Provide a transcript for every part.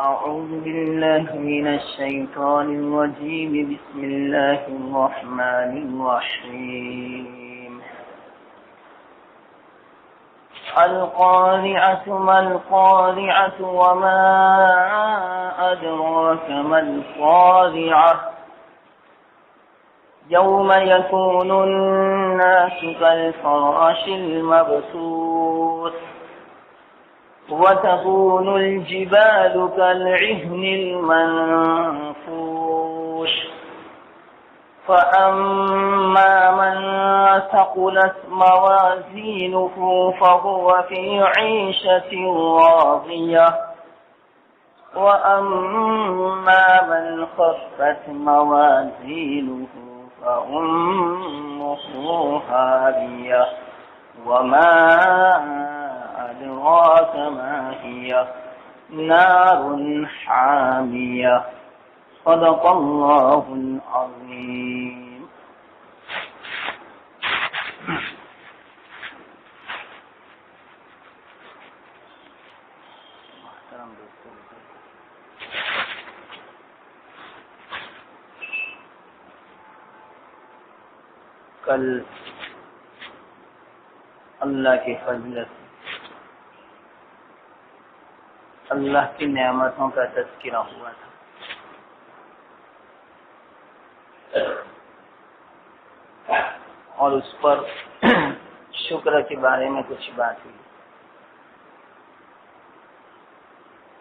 أعوذ بالله من الشيطان الرجيم. بسم الله الرحمن الرحيم. القارعة ما القارعة وما أدراك ما القارعة يوم يكون الناس كالفراش المبثوث وتكون الجبال كالعهن المنفوش فأما من ثقلت موازينه فهو في عيشة راضية وأما من خفت موازينه فأمه هاوية وما أدراك ما هي نار حامية. صدق الله العظيم. کل اللہ کی فضیلت، اللہ کی نعمتوں کا تذکرہ ہوا تھا. اور اس پر شکر کے بارے میں کچھ بات ہوئی.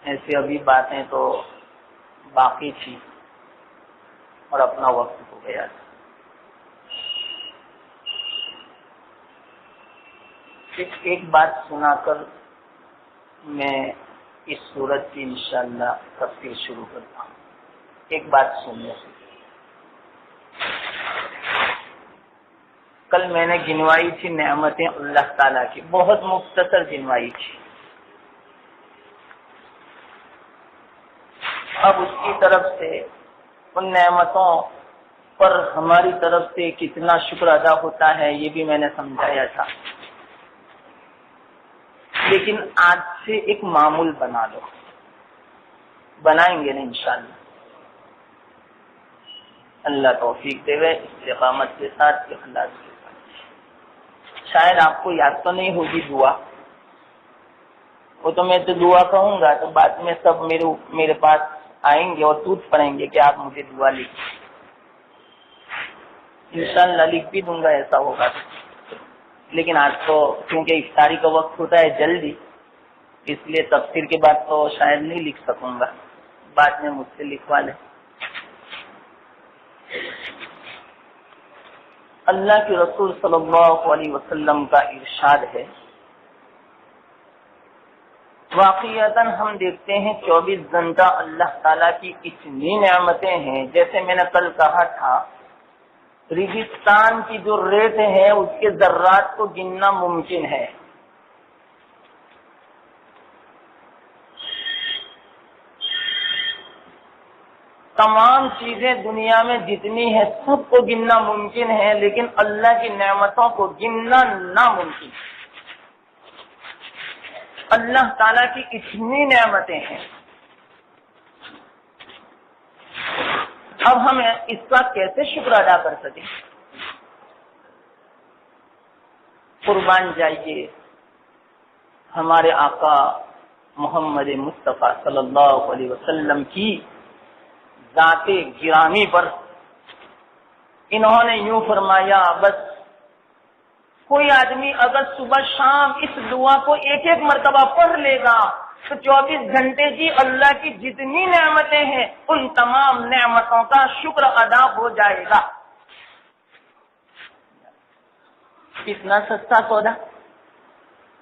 ایسے ابھی باتیں تو باقی تھی اور اپنا وقت ہو گیا تھا. ایک بات سنا کر میں اس صورت کی انشاءاللہ تفسیر شروع کرتا ہوں. ایک بات سننے سے کل میں نے گنوائی تھی نعمتیں اللہ تعالیٰ کی، بہت مختصر گنوائی تھی. اب اس کی طرف سے ان نعمتوں پر ہماری طرف سے کتنا شکر ادا ہوتا ہے یہ بھی میں نے سمجھایا تھا. لیکن آج سے ایک معمول بنا لو. بنائیں گے نا انشاءاللہ. اللہ توفیق دے گا استقامت کے ساتھ، اخلاص کے ساتھ. شاید آپ کو یاد تو نہیں ہوگی دعا، وہ تو میں تو دعا کہوں گا تو بعد میں سب میرے پاس آئیں گے اور ٹوٹ پڑیں گے کہ آپ مجھے دعا لکھ. انشاءاللہ لکھ بھی دوں گا ایسا ہوگا. لیکن آج تو کیونکہ افطاری کا وقت ہوتا ہے جلدی، اس لیے تفسیر کے بعد تو شاید نہیں لکھ سکوں گا. بعد میں مجھ سے لکھوا لیں. اللہ کے رسول صلی اللہ علیہ وسلم کا ارشاد ہے، واقعتاً ہم دیکھتے ہیں 24 گھنٹہ اللہ تعالیٰ کی اتنی نعمتیں ہیں. جیسے میں نے کل کہا تھا، ریگستان کی جو ریت ہے اس کے ذرات کو گننا ممکن ہے. تمام چیزیں دنیا میں جتنی ہیں سب کو گننا ممکن ہے، لیکن اللہ کی نعمتوں کو گننا ناممکن. اللہ تعالیٰ کی اتنی نعمتیں ہیں. اب ہم اس کا کیسے شکر ادا کر سکیں؟ قربان جائیے ہمارے آقا محمد مصطفیٰ صلی اللہ علیہ وسلم کی ذات گرامی پر. انہوں نے یوں فرمایا، بس کوئی آدمی اگر صبح شام اس دعا کو ایک ایک مرتبہ پڑھ لے گا تو 24 گھنٹے کی اللہ کی جتنی نعمتیں ہیں ان تمام نعمتوں کا شکر ادا ہو جائے گا. کتنا سستا سودا.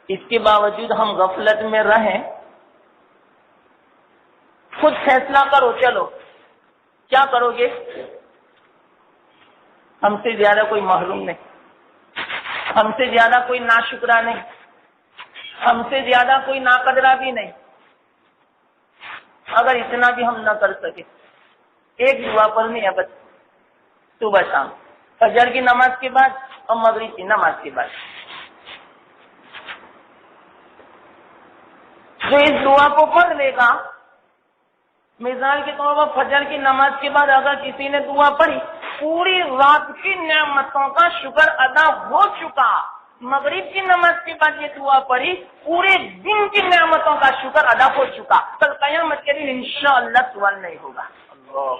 اس کے باوجود ہم غفلت میں رہیں. خود فیصلہ کرو. چلو کیا کرو گے؟ ہم سے زیادہ کوئی محروم نہیں. ہم سے زیادہ کوئی ناشکرا نہیں، ہم سے زیادہ کوئی ناقدرا بھی نہیں۔ اگر اتنا بھی ہم نہ کر سکے، ایک دعا پڑھنی ہے بس، صبح شام، فجر کی نماز کے بعد اور مغرب کی نماز کے بعد۔ جو اس دعا کو پڑھ لے گا، مثال کے طور پر فجر کی نماز کے بعد اگر کسی نے دعا پڑھی، پوری رات کی نعمتوں کا شکر ادا ہو چکا۔ مغرب کی نماز کے بعد یہ دعا پڑھی، پورے دن کی نعمتوں کا شکر ادا ہو چکا۔ کل قیامت کے دن انشاءاللہ سوال نہیں ہوگا۔ اللہ،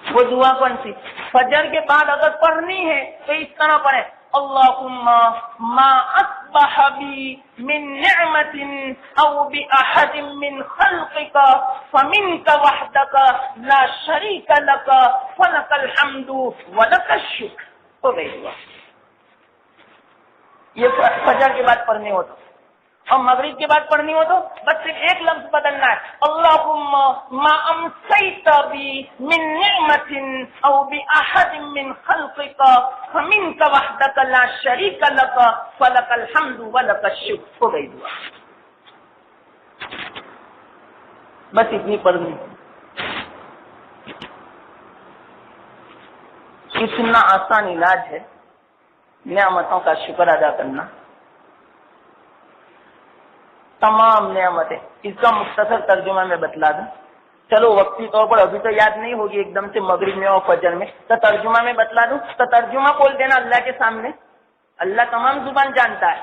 وہ دعا کون سی؟ فجر کے بعد اگر پڑھنی ہے تو اس طرح پڑھیں، اللہم ما اصبح بی من نعمت او باحد من خلقک فمنک وحدک لا شریک لک فلک الحمد ولک الشکر۔ ہو گئی دعا۔ یہ فجر کے بعد پڑھنی ہو تو، اور مغرب کے بعد پڑھنی ہو تو بس صرف ایک لفظ بدلنا ہے، اللہم ما امسیت بی من نعمت او باحد من خلقک فمنک وحدک لا شریک لک فلک الحمد ولک الشکر۔ ہو گئی دعا، بس اتنی پڑھنی۔ اتنا آسان علاج ہے نعمتوں کا شکر ادا کرنا۔ تمام نعمتیں، اس کا مختصر ترجمہ میں بتلا دوں، چلو وقتی طور پر ابھی تو یاد نہیں ہوگی ایک دم سے مغرب میں اور فجر میں، تو ترجمہ میں بتلا دوں، تو ترجمہ بول دینا اللہ کے سامنے، اللہ تمام زبان جانتا ہے۔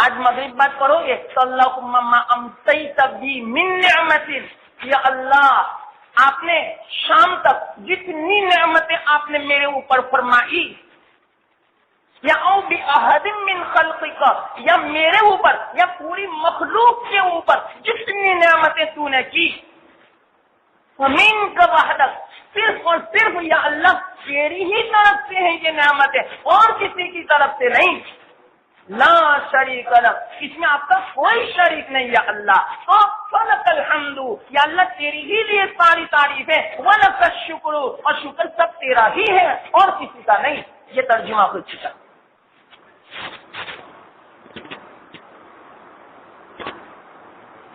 آج مغرب بات کرو گے تو اللہم ما امسیت بی من نعمت، یا اللہ آپ نے شام تک جتنی نعمتیں آپ نے میرے اوپر فرمائی، یا او باحد من خلقک، یا میرے اوپر یا پوری مخلوق کے اوپر جتنی نعمتیں تو نے کی، فمنک وحدک، صرف اور صرف یا اللہ تیری ہی طرف سے ہیں یہ نعمتیں، اور کسی کی طرف سے نہیں، لا شریک لک، اس میں آپ کا کوئی شریک نہیں یا اللہ، اور فلک الحمد، یا اللہ تیری ہی لیے ساری تعریف ہے، ولک الشکر، اور شکر سب تیرا ہی ہے اور کسی کا نہیں۔ یہ ترجمہ ہو چکا۔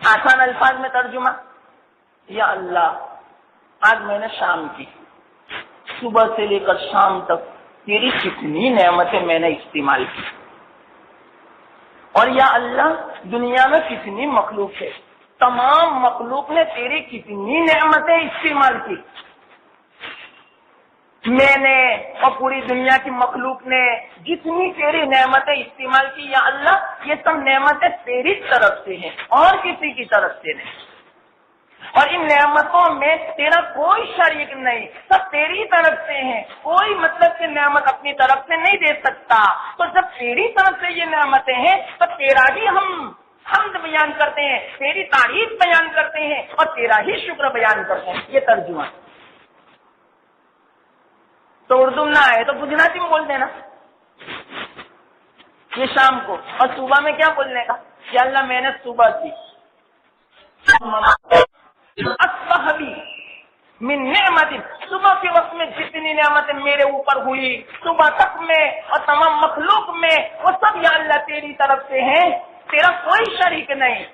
آسان الفاظ میں ترجمہ، یا اللہ آج میں نے شام کی، صبح سے لے کر شام تک تیری کتنی نعمتیں میں نے استعمال کی، اور یا اللہ دنیا میں کتنی مخلوق ہے، تمام مخلوق نے تیری کتنی نعمتیں استعمال کی، میں نے اور پوری دنیا کی مخلوق نے جتنی تیری نعمتیں استعمال کی، یا اللہ یہ سب نعمتیں تیری طرف سے ہیں اور کسی کی طرف سے نہیں، اور ان نعمتوں میں تیرا کوئی شریک نہیں، سب تیری طرف سے ہیں، کوئی مطلب کہ نعمت اپنی طرف سے نہیں دے سکتا، تو جب تیری طرف سے یہ نعمتیں ہیں تو تیرا ہی ہم حمد بیان کرتے ہیں، تیری تعریف بیان کرتے ہیں اور تیرا ہی شکر بیان کرتے ہیں۔ یہ ترجمہ۔ تو اردو نہ آئے تو گجراتی میں بول دینا یہ شام کو، اور صبح میں کیا بولنے کا، کہ اللہ میں نے صبح کی اصبحی من نعمت، صبح کے وقت میں جتنی نعمتیں میرے اوپر ہوئی صبح تک میں اور تمام مخلوق میں، وہ سب یا اللہ تیری طرف سے ہیں، تیرا کوئی شریک نہیں،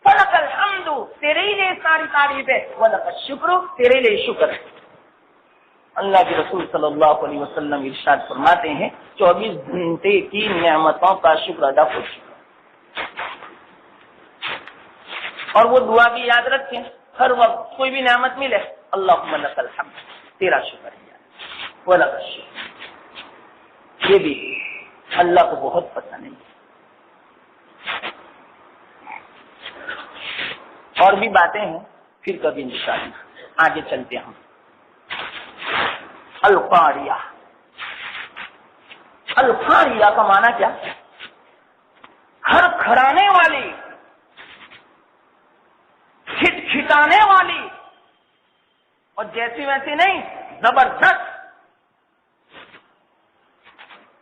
فلک الحمد، تیرے ہی لیے ساری تعریف ہے، ولک الشکر، تیرے لیے شکر ہے۔ اللہ کے رسول صلی اللہ علیہ وسلم ارشاد فرماتے ہیں 24 گھنٹے کی نعمتوں کا شکر ادا ہو چکا۔ اور وہ دعا بھی یاد رکھیں، ہر وقت کوئی بھی نعمت ملے اللہم لک الحمد، تیرا شکر ہے، ولک الشکر، یہ بھی اللہ کو بہت پسند ہے۔ اور بھی باتیں ہیں، پھر کبھی انشاءاللہ آگے چلتے ہم۔ القاریہ، القاریہ کا معنی کیا؟ کھڑکھڑانے والی، کھٹکھٹانے والی، اور جیسی ویسی نہیں، زبردست،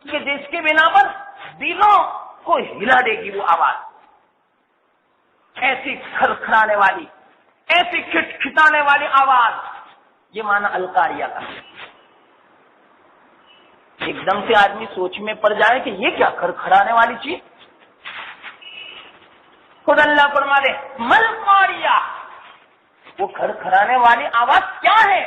کہ جس کے بنا پر دلوں کو ہلا دے گی وہ آواز، ایسی کھڑکھڑانے والی، ایسی کھٹکھٹانے والی آواز، یہ معنی القاریہ کا ہے۔ ایک دم سے آدمی سوچ میں پڑ جائے کہ یہ کیا کھڑکھڑانے والی چیز، خود اللہ فرما دے مل قاریہ، وہ کھڑکھڑانے والی آواز کیا ہے،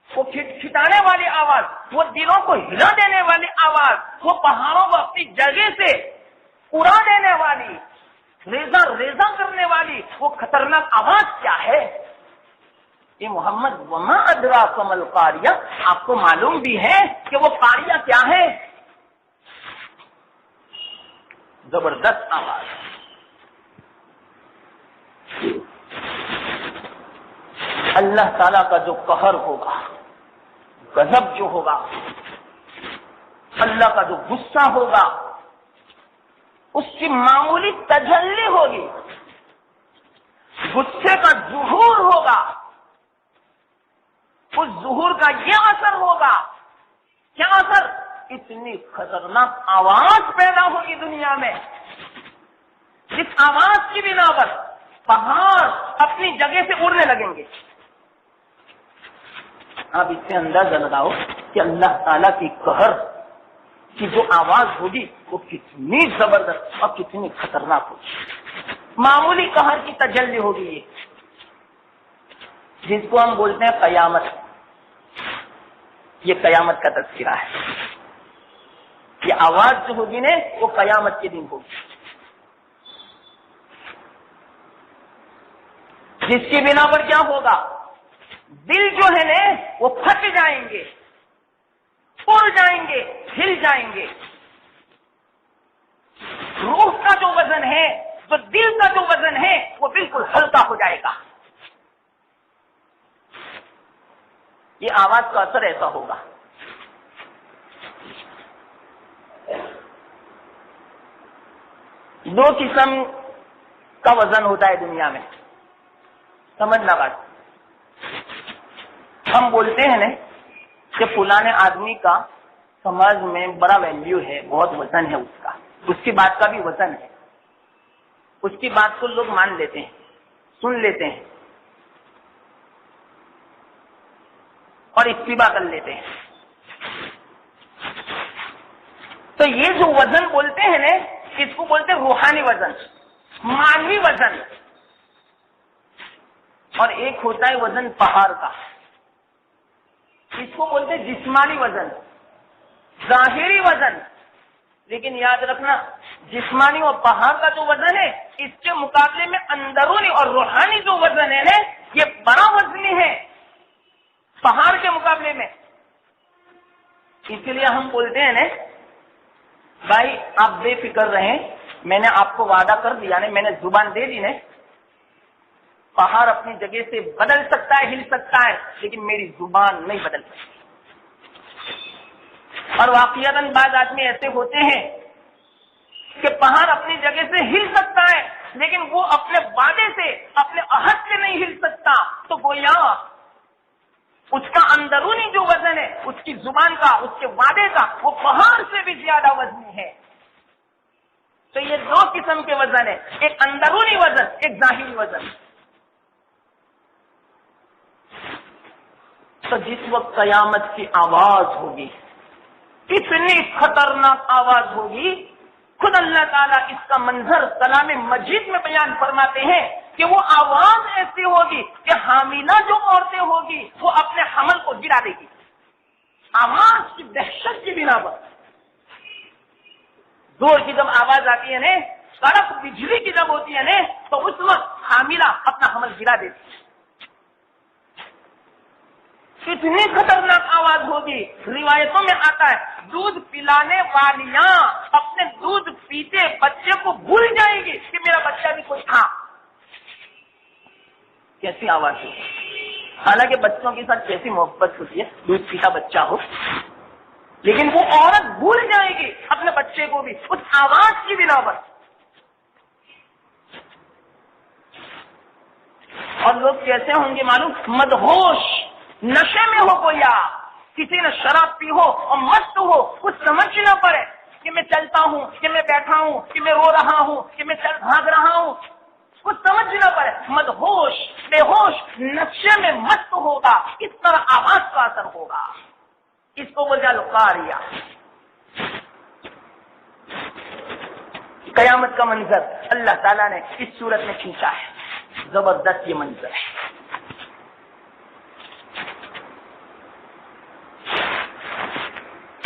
وہ کھٹکھٹانے والی آواز، وہ دلوں کو ہلا دینے والی آواز، وہ پہاڑوں کو اپنی جگہ سے اڑا دینے والی، ریزہ ریزہ کرنے والی وہ خطرناک آواز کیا ہے؟ یہ محمد وما ادراک مل قاریہ، آپ کو معلوم بھی ہے کہ وہ قاریہ کیا ہے؟ زبردست آواز، اللہ تعالی کا جو قہر ہوگا، غضب جو ہوگا، اللہ کا جو غصہ ہوگا، اس کی معمولی تجلی ہوگی، غصے کا ظہور ہوگا، اس ظہور کا یہ اثر ہوگا، کیا اثر؟ اتنی خطرناک آواز پیدا ہوگی دنیا میں، جس آواز کی بنا پر پہاڑ اپنی جگہ سے اڑنے لگیں گے۔ آپ اس سے اندازہ لگاؤ کہ اللہ تعالیٰ کی قہر کی جو آواز ہوگی وہ کتنی زبردست اور کتنی خطرناک ہوگی۔ معمولی قہر کی تجلی ہوگی یہ، جس کو ہم بولتے ہیں قیامت، یہ قیامت کا تذکرہ ہے۔ یہ آواز جو ہوگی نا وہ قیامت کے دن ہوگی، جس کی بنا پر کیا ہوگا؟ دل جو ہے نا وہ پھٹ جائیں گے، اڑ جائیں گے، ہل جائیں گے۔ روح کا جو وزن ہے، جو دل کا جو وزن ہے، وہ بالکل ہلکا ہو جائے گا۔ یہ آواز کا اثر ایسا ہوگا۔ دو قسم کا وزن ہوتا ہے دنیا میں، سمجھنا بات۔ ہم بولتے ہیں نا کہ فلانے آدمی کا سماج میں بڑا ویلیو ہے، بہت وزن ہے اس کی بات کا بھی وزن ہے، اس کی بات کو لوگ مان لیتے ہیں، سن لیتے ہیں اور اتباع کر لیتے ہیں۔ تو یہ جو وزن بولتے ہیں نا، اس کو بولتے ہیں روحانی وزن، مانوی وزن، اور ایک ہوتا ہے وزن پہاڑ کا، اس کو بولتے ہیں جسمانی وزن، ظاہری وزن۔ لیکن یاد رکھنا، جسمانی اور پہاڑ کا جو وزن ہے، اس کے مقابلے میں اندرونی اور روحانی جو وزن ہے نا، یہ بڑا وزنی ہے پہاڑ کے مقابلے میں۔ اس لیے ہم بولتے ہیں نا بھائی آپ بے فکر رہیں، میں نے آپ کو وعدہ کر دیا نا، میں نے زبان دے دی نا، پہاڑ اپنی جگہ سے بدل سکتا ہے، ہل سکتا ہے، لیکن میری زبان نہیں بدل سکتی۔ اور واقعتاً بعض آدمی ایسے ہوتے ہیں کہ پہاڑ اپنی جگہ سے ہل سکتا ہے، لیکن وہ اپنے وعدے سے، اپنے عہد سے نہیں ہل سکتا، تو گویا اس کا اندرونی جو وزن ہے، اس کی زبان کا، اس کے وعدے کا، وہ پہاڑ سے بھی زیادہ وزنی ہے۔ تو یہ دو قسم کے وزن ہے، ایک اندرونی وزن، ایک ظاہری وزن۔ تو جس وقت قیامت کی آواز ہوگی، اتنی خطرناک آواز ہوگی، خود اللہ تعالیٰ اس کا منظر کلام مجید میں بیان فرماتے ہیں کہ وہ آواز ایسی ہوگی کہ حاملہ جو عورتیں ہوگی وہ اپنے حمل کو گرا دے گی، آواز کی دہشت کی بنا پر۔ زور کی جب آواز آتی ہے نا، کڑک بجلی کی جب ہوتی ہے نا، تو اس وقت حاملہ اپنا حمل گرا دیتی ہے۔ اتنی خطرناک آواز ہوگی، روایتوں میں آتا ہے دودھ پلانے والیاں اپنے دودھ پیتے بچے کو بھول جائیں گی کہ میرا بچہ بھی کوئی تھا۔ کیسی آواز ہے، حالانکہ بچوں کے ساتھ کیسی محبت ہوتی ہے، دودھ پیتا بچہ ہو، لیکن وہ عورت بھول جائے گی اپنے بچے کو بھی اس آواز کی بنا پر۔ اور لوگ کیسے ہوں گے معلوم؟ مدہوش، نشے میں ہو، گویا کسی نے شراب پی ہو اور مست ہو، کچھ سمجھ نہ پڑے کہ میں چلتا ہوں، کہ میں بیٹھا ہوں، کہ میں رو رہا ہوں، کہ میں چل بھاگ رہا ہوں، کچھ سمجھنا پڑے، مدہوش بے ہوش نشے میں مست ہوگا، اس طرح آواز کا اثر ہوگا، اس کو بولتے القاریہ۔ قیامت کا منظر اللہ تعالیٰ نے اس صورت میں کھینچا ہے، زبردست یہ منظر ہے۔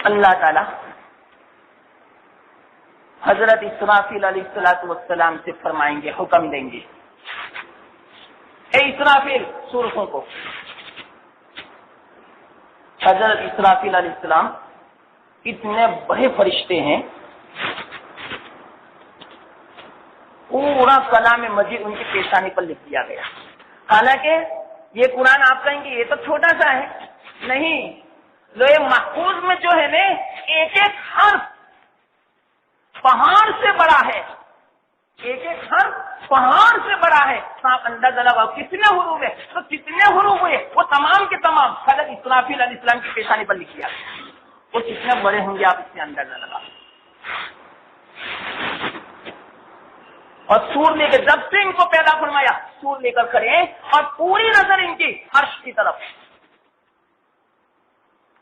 اللہ تعالیٰ حضرت اسرافیل علیہ السلام سے فرمائیں گے، حکم دیں گے، اے اسرافیل سورخوں کو۔ حضرت اسرافیل علیہ السلام اتنے بڑے فرشتے ہیں، پورا کلام مجید ان کی پیشانی پر لکھ دیا گیا۔ حالانکہ یہ قرآن آپ کہیں گے یہ تو چھوٹا سا ہے، نہیں، لوح محفوظ میں جو ہے نا ایک ایک حرف پہاڑ سے بڑا ہے، ایک ایک حرف پہاڑ سے بڑا ہے۔ آپ اندازہ لگاؤ کتنے حروف ہے، تو کتنے حروف ہوئے، وہ تمام کے تمام حضرت اسرافیل علیہ السلام کی پیشانی پر لکھ دیا گیا۔ وہ کتنے بڑے ہوں گے آپ اس سے اندازہ لگاؤ۔ اور سور لے کے جب سے ان کو پیدا فرمایا سور لے کر کھڑے ہیں اور پوری نظر ان کی عرش کی طرف،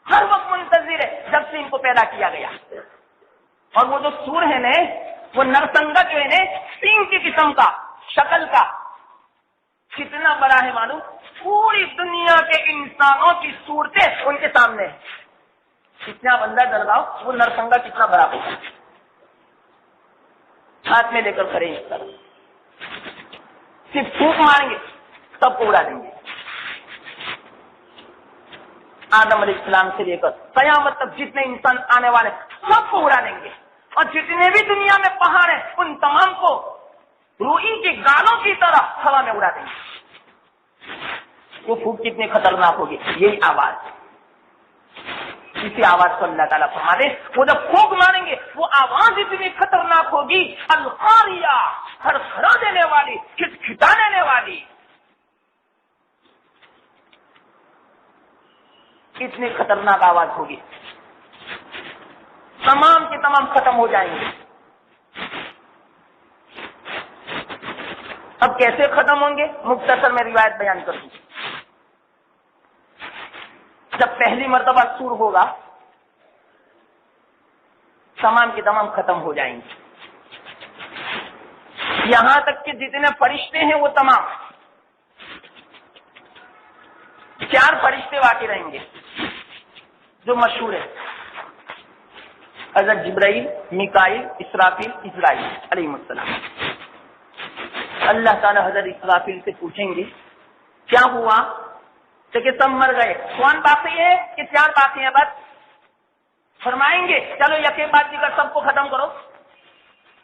ہر وقت منتظر ہے جب سے ان کو پیدا کیا گیا۔ اور وہ جو سور ہے نا وہ نرسنگا جو ہے نا سینگ کی قسم کا، شکل کا، کتنا بڑا ہے معلوم؟ پوری دنیا کے انسانوں کی صورتیں ان کے سامنے ہے۔ کتنا بندہ درگاؤ وہ نرسنگا کتنا بڑا ہوگا، ہاتھ میں لے کر کھڑے اس طرح، صرف پھونک ماریں گے سب کو اڑا دیں گے۔ آدم علیہ السلام سے لے کر قیامت تک جتنے انسان آنے والے سب کو اڑا دیں گے، اور جتنے بھی دنیا میں پہاڑ ہیں ان تمام کو روئی کی گالوں کی طرح ہوا میں اڑا دیں گے۔ وہ پھونک کتنی خطرناک ہوگی، یہی آواز، اسی آواز کو اللہ تعالیٰ فرما دے، وہ جب پھونک ماریں گے وہ آواز اتنی خطرناک ہوگی، القاریہ، کھڑکھڑا دینے والی، کھٹکھٹا دینے والی، اتنی خطرناک آواز ہوگی، تمام کے تمام ختم ہو جائیں گے۔ اب کیسے ختم ہوں گے، مختصر میں روایت بیان کر دوں۔ جب پہلی مرتبہ سور ہوگا تمام کے تمام ختم ہو جائیں گے، یہاں تک کہ جتنے فرشتے ہیں وہ تمام، 4 فرشتے باقی رہیں گے جو مشہور ہے، حضرت جبرائیل، میکائیل، اسرافیل، اسرائیل علیہ السلام۔ اللہ تعالیٰ حضرت اسرافیل سے پوچھیں گے کیا ہوا، تو کہ سب مر گئے، کون باقی ہے کہ 4 باقی ہیں؟ بس فرمائیں گے چلو یک ایک بات کر سب کو ختم کرو،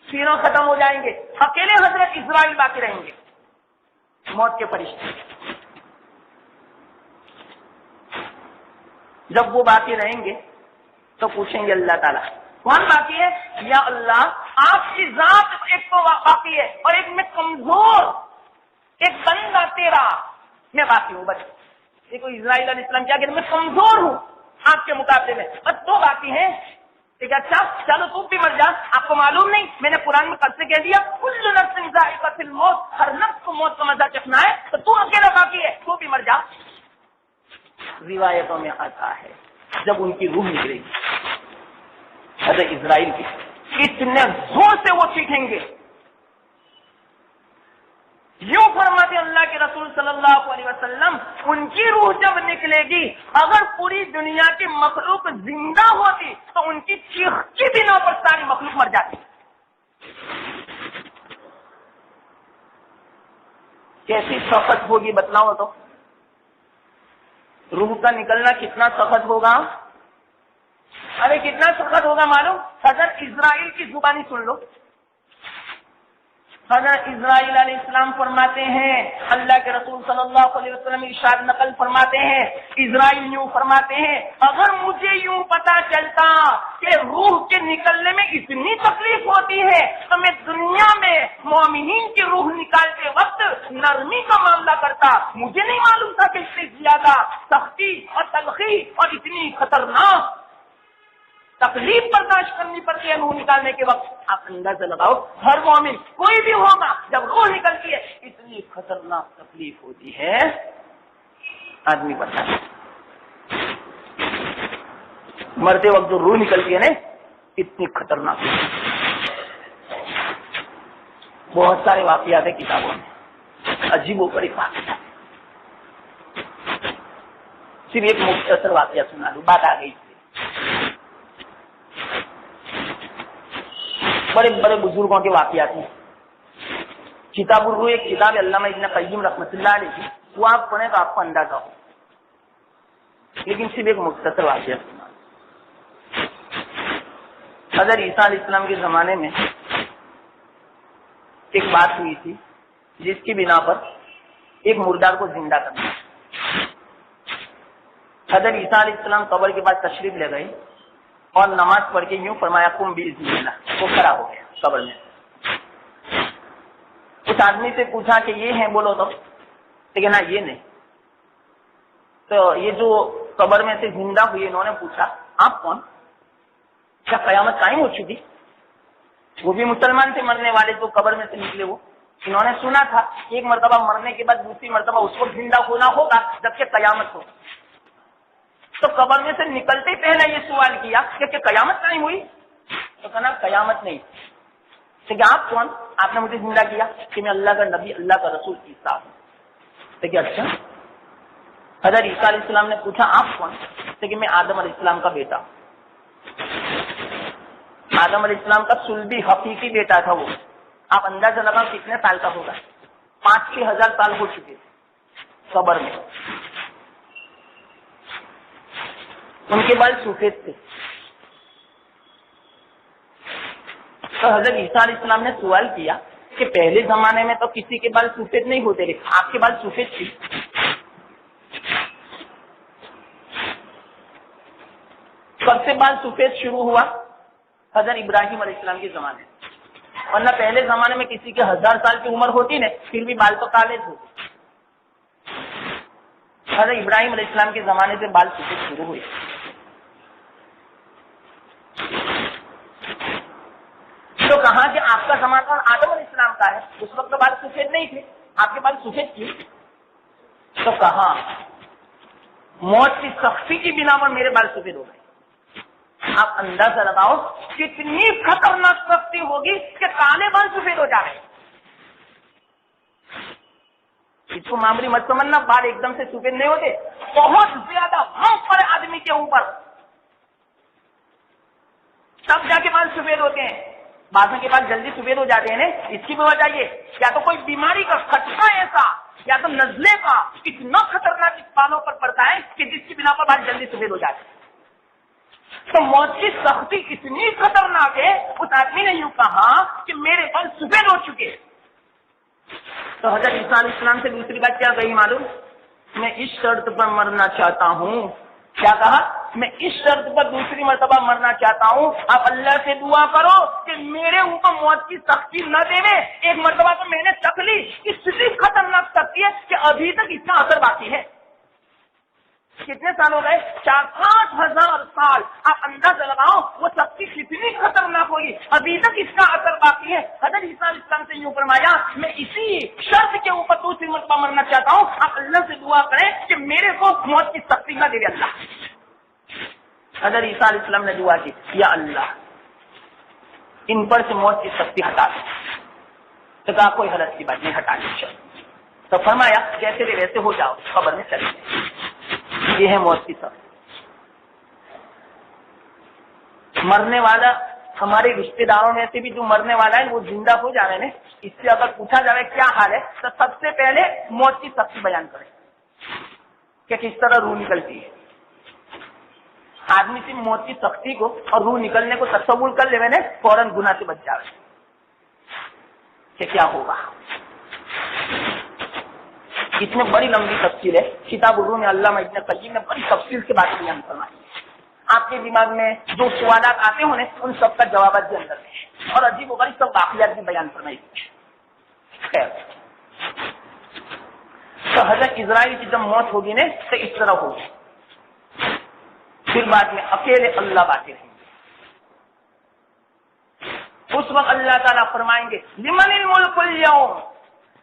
تینوں ختم ہو جائیں گے، اکیلے حضرت اسرائیل باقی رہیں گے، موت کے فرشتے۔ جب وہ باقی رہیں گے تو پوچھیں گے اللہ تعالیٰ کون باقی ہے؟ یا اللہ آپ کی ذات ایک تو باقی ہے اور ایک میں کمزور، ایک بندہ تیرا میں باقی ہوں، بس دیکھو اسرائیل علیہ السلام کیا کہتے ہیں، میں کمزور ہوں آپ کے مقابلے میں، اور 2 باقی ہیں۔ ٹھیک ہے، اچھا چلو تو بھی مر جا، آپ کو معلوم نہیں میں نے قرآن میں کب سے کہہ دیا کل نفس ذائقۃ الموت، ہر نفس کو موت کا مزہ چکھنا ہے، تو اکیلا باقی ہے، تو بھی مر جا۔ روایتوں میں آتا ہے جب ان کی روح نکلے گی حضرت اسرائیل کی، اتنے زور سے وہ چیخیں گے، یوں فرماتے اللہ کے رسول صلی اللہ علیہ وسلم، ان کی روح جب نکلے گی اگر پوری دنیا کی مخلوق زندہ ہوتی تو ان کی چیخ کی بنا پر ساری مخلوق مر جاتی۔ کیسی سخت ہوگی بتلاؤ تو، روح کا نکلنا کتنا سخت ہوگا، ارے کتنا سخت ہوگا معلوم؟ حضرت اسرائیل کی زبانی سن لو، حضرت اسرائیل علیہ السلام فرماتے ہیں، اللہ کے رسول صلی اللہ علیہ وسلم ارشاد نقل فرماتے ہیں، اسرائیل یوں فرماتے ہیں، اگر مجھے یوں پتا چلتا کہ روح کے نکلنے میں اتنی تکلیف ہوتی ہے تو میں دنیا میں مومنین کی روح نکالتے وقت نرمی کا معاملہ کرتا، مجھے نہیں معلوم تھا کہ اتنی زیادہ سختی اور تلخی اور اتنی خطرناک تکلیف برداشت کرنی پڑتی ہے روح نکالنے کے وقت. آپ اندازہ لگاؤ ہر مومن کوئی بھی ہوگا جب روح نکلتی ہے اتنی خطرناک تکلیف ہوتی ہے آدمی برداشت. مرتے وقت جو روح نکلتی ہے نا اتنی خطرناک. بہت سارے واقعات ہیں کتابوں میں عجیب و غریب واقعات. صرف ایک مختصر واقعہ سنا دوں بات آ گئی. بڑے بڑے بزرگوں کے واقعات ہیں. کتاب الروح ایک کتاب علامہ ابن قیم رحمۃ اللہ علیہ کی, وہ آپ پڑھیں تو آپ کو اندازہ ہو. لیکن صرف ایک مختصر واقعہ سنا. حضرت عیسیٰ علیہ السلام کے زمانے میں ایک بات ہوئی تھی جس کی بنا پر ایک مردار کو زندہ کرنا. حضرت عیسیٰ علیہ السلام قبر کے بعد تشریف لے گئے اور نماز پڑھ کے یوں فرمایا قم باذن اللہ. وہ کھڑا ہو گیا قبر میں. اس آدمی سے پوچھا کہ یہ ہیں بولو تو, لیکن ہاں یہ نہیں. تو یہ جو قبر میں سے زندہ ہوئے انہوں نے پوچھا آپ کون, کیا قیامت قائم ہو چکی؟ وہ بھی مسلمان سے مرنے والے جو قبر میں سے نکلے. وہ انہوں نے سنا تھا ایک مرتبہ مرنے کے بعد دوسری مرتبہ اس کو زندہ ہونا ہوگا جبکہ قیامت ہو. تو قبر میں سے نکلتے ہی پہلے یہ سوال کیا کہ قیامت قائم ہوئی؟ تو کہنا قیامت نہیں. تو کہ آپ کون؟ آپ نے مجھے زندہ کیا کہ میں اللہ کا نبی اللہ کا رسول عیسیٰ ہوں. تو کہ اچھا. حضرت عیسیٰ علیہ السلام نے پوچھا آپ کون؟ تو کہ میں آدم علیہ السلام کا بیٹا ہوں. آدم علیہ السلام کا صلبی حقیقی بیٹا تھا وہ. آپ اندازہ لگاؤ کتنے سال کا ہوگا. 5-6 ہزار سال ہو چکے قبر میں. ان کے بال سفید تھے. تو حضرت عیسیٰ علیہ السلام نے سوال کیا کہ پہلے زمانے میں تو کسی کے بال سفید نہیں ہوتے رہے, آپ کے بال سفید تھے. کب سے بال سفید شروع ہوا؟ حضرت ابراہیم علیہ السلام کے زمانے میں. ورنہ پہلے زمانے میں کسی کے 1000 سال کی عمر ہوتی نا پھر بھی بال تو کالے ہوتے. حضرت ابراہیم علیہ السلام کے زمانے سے بال سفید شروع ہوئے. تو کہا کہ آپ کا زمانہ آدم علیہ السلام کا ہے, اس وقت تو بال سفید نہیں تھے, آپ کے بال سفید تھے. تو کہا موت کی سختی کی بنا پر میرے بال سفید ہو گئے. آپ اندازہ لگاؤ کتنی خطرناک سختی ہوگی کہ کالے بال سفید ہو جائے. اس کو معمولی مت سمجھنا, بال ایک دم سے سفید نہیں ہوتے, بہت زیادہ غم پڑے آدمی کے اوپر تب جا کے بال سفید ہوتے ہیں. بعضوں کے بال جلدی سفید ہو جاتے ہیں نا, اس کی بھی وجہ یہ یا تو کوئی بیماری کا خطرہ ایسا یا تو نزلے کا اتنا خطرناک اس بالوں پر پڑتا ہے کہ جس کی بنا پر بال جلدی سفید ہو جاتے ہیں. تو موت کی سختی اتنی خطرناک ہے. اس آدمی نے یوں کہا کہ میرے بال سفید ہو چکے. تو حضرت عیسیٰ علیہ السلام سے دوسری بات کیا کہی معلوم؟ میں اس شرط پر مرنا چاہتا ہوں. کیا کہا؟ میں اس شرط پر دوسری مرتبہ مرنا چاہتا ہوں, آپ اللہ سے دعا کرو کہ میرے اوپر موت کی سختی نہ دے. ایک مرتبہ تو میں نے چکھ لی, اتنی خطرناک سختی ہے کہ ابھی تک اس کا اثر باقی ہے. کتنے سال ہو گئے؟ 4-5 ہزار سال. آپ اندازہ لگاؤ وہ سختی کتنی خطرناک ہوگی, ابھی تک اس کا اثر باقی ہے. حضرت عیسیٰ علیہ السلام سے یوں فرمایا میں اسی شرط کے اوپر دوسری مرتبہ مرنا چاہتا ہوں, آپ اللہ سے دعا کریں کہ میرے کو موت کی سختی نہ دے اللہ. حضرت عیسیٰ علیہ السلام نے دعا کی یا اللہ ان پر سے موت کی سختی ہٹا دے. تو کہا کوئی حالت کی بات نہیں, ہٹا دیں. تو فرمایا جیسے بھی ویسے ہو جاؤ, قبر میں چلے جائیں. یہ ہے موت کی سختی. مرنے والا ہمارے رشتے داروں میں سے بھی جو مرنے والا ہے وہ زندہ ہو جا رہے ہیں, اس سے اگر پوچھا جائے کیا حال ہے تو سب سے پہلے موت کی سختی بیان کریں کہ کس طرح روح نکلتی ہے. آدمی سے موت کی سختی کو اور روح نکلنے کو تصور کر لے فوراً گناہ سے بچ جائے کہ کیا ہوگا. اتنے بڑی لمبی تفصیل ہے کتاب الروح میں علامہ ابن قیم نے بڑی تفصیل سے باتیں بیان فرمائی. آپ کے دماغ میں جو سوالات آتے ہونے ان سب کا جوابات بھی اندر ہے اور عجیب و غریب سب واقعات بھی بیان فرمائی. خیر, تو حضرت اسرائیل کی جب موت ہوگی نا تو اس طرح ہوگی. پھر بعد میں اکیلے اللہ باقی رہیں گے. اس وقت اللہ تعالیٰ فرمائیں گے لمن الملک اليوم،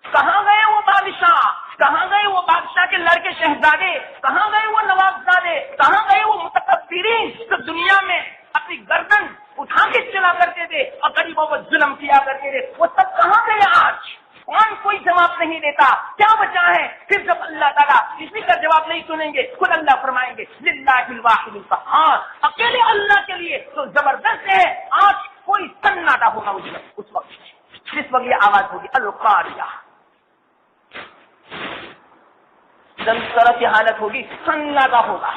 کہاں گئے وہ بادشاہ، کہاں گئے وہ بادشاہ کے لڑکے شہزادے، کہاں گئے وہ نوابزادے، کہاں گئے وہ متکبرین جو دنیا میں اپنی گردن اٹھا کے چلا کرتے تھے اور غریبوں پر ظلم کیا کرتے تھے، وہ سب کہاں گئے آج؟ کون کوئی جواب نہیں دیتا، کیا بچا ہے؟ پھر جب اللہ تعالیٰ کسی کا جواب نہیں سنیں گے، خود اللہ فرمائیں گے للہ الواحد القہار، اکیلے اللہ کے لیے تو زبردست ہے، آج کوئی سناٹا ہوگا اس وقت، جس وقت یہ آواز ہوگی القاریہ، جب اس طرح کی حالت ہوگی سناٹا ہوگا۔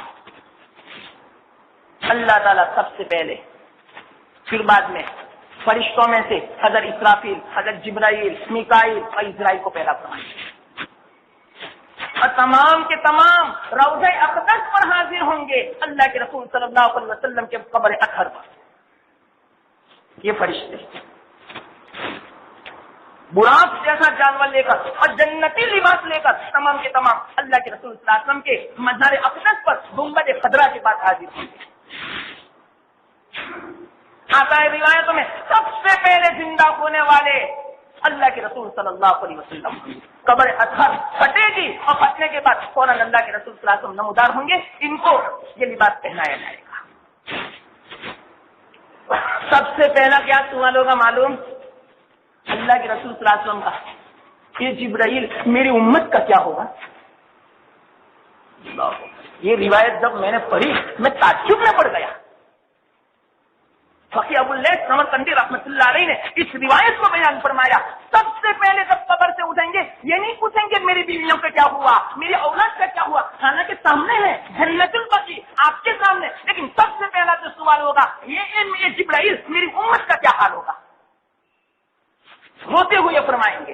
اللہ تعالیٰ سب سے پہلے، پھر بعد میں فرشتوں میں سے حضرت اسرافیل، حضرت جبرائیل، میکائیل اور اسرائیل کو پیدا فرمائیں گے، اور تمام کے تمام روضہ اقدس پر حاضر ہوں گے اللہ کے رسول صلی اللہ علیہ وسلم کے قبر اطہر پر۔ یہ فرشتے براق جیسا جانور لے کر اور جنتی لباس لے کر تمام کے تمام اللہ کے رسول صلی اللہ علیہ وسلم کے مزار اقدس پر گنبد خضرا کے پاس حاضر ہوں گے۔ آتا ہے روایتوں میں سب سے پہلے زندہ ہونے والے اللہ کے رسول صلی اللہ علیہ وسلم، قبر اطہر پھٹے گی اور پھٹنے کے بعد فوراً اللہ کے رسول صلی اللہ علیہ وسلم نمودار ہوں گے، ان کو یہ لباس پہنایا جائے گا۔ سب سے پہلا کیا سوال ہوگا معلوم؟ اللہ کے رسول صلی اللہ علیہ وسلم کا، یہ جبرائیل میری امت کا کیا ہوگا؟ یہ روایت جب میں نے پڑھی میں تعجب میں پڑ گیا۔ فقیہ ابو اللیث سمرقندی رحمۃ اللہ علیہ نے اس روایت کو بیان فرمایا، سب سے پہلے جب قبر سے اٹھیں گے یہ نہیں پوچھیں گے میری بیویوں کا کیا ہوا، میری اولاد کا کیا ہوا، حالانکہ سامنے ہے جنت البقیع آپ کے سامنے، لیکن سب سے پہلا جو سوال ہوگا یہ جبرائیل میری امت کا کیا حال ہوگا، روتے ہوئے فرمائیں گے۔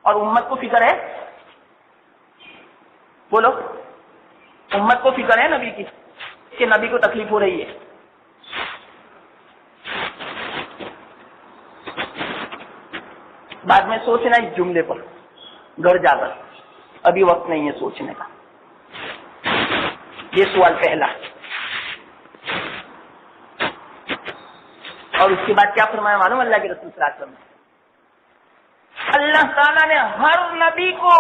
اور امت کو فکر ہے، بولو امت کو فکر ہے نبی کی کہ نبی کو تکلیف ہو رہی ہے؟ بعد میں سوچنا اس جملے پر گھر جا کر، ابھی وقت نہیں ہے سوچنے کا۔ یہ سوال پہلا، اور اس کے بعد کیا فرمایا معلوم اللہ کے رسول صلی اللہ علیہ وسلم نے؟ اللہ تعالیٰ نے ہر نبی کو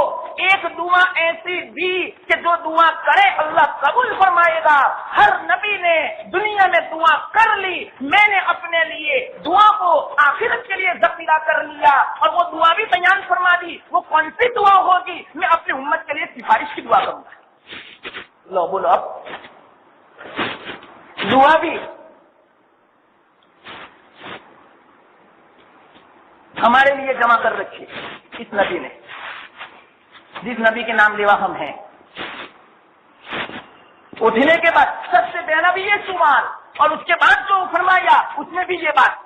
ایک دعا ایسی دی کہ جو دعا کرے اللہ قبول فرمائے گا۔ ہر نبی نے دنیا میں دعا کر لی، میں نے اپنے لیے دعا کو آخرت کے لیے ذخیرہ کر لیا اور وہ دعا بھی بیان فرما دی۔ وہ کون سی دعا ہوگی؟ میں اپنی امت کے لیے سفارش کی دعا کروں گا۔ لو بولو اب دعا بھی ہمارے لیے جمع کر رکھی اس نبی نے، جس نبی کے نام لیوا ہم ہیں۔ اٹھنے کے بعد سب سے پہلا بھی یہ سوال، اور اس کے بعد جو فرمایا اس میں بھی یہ بات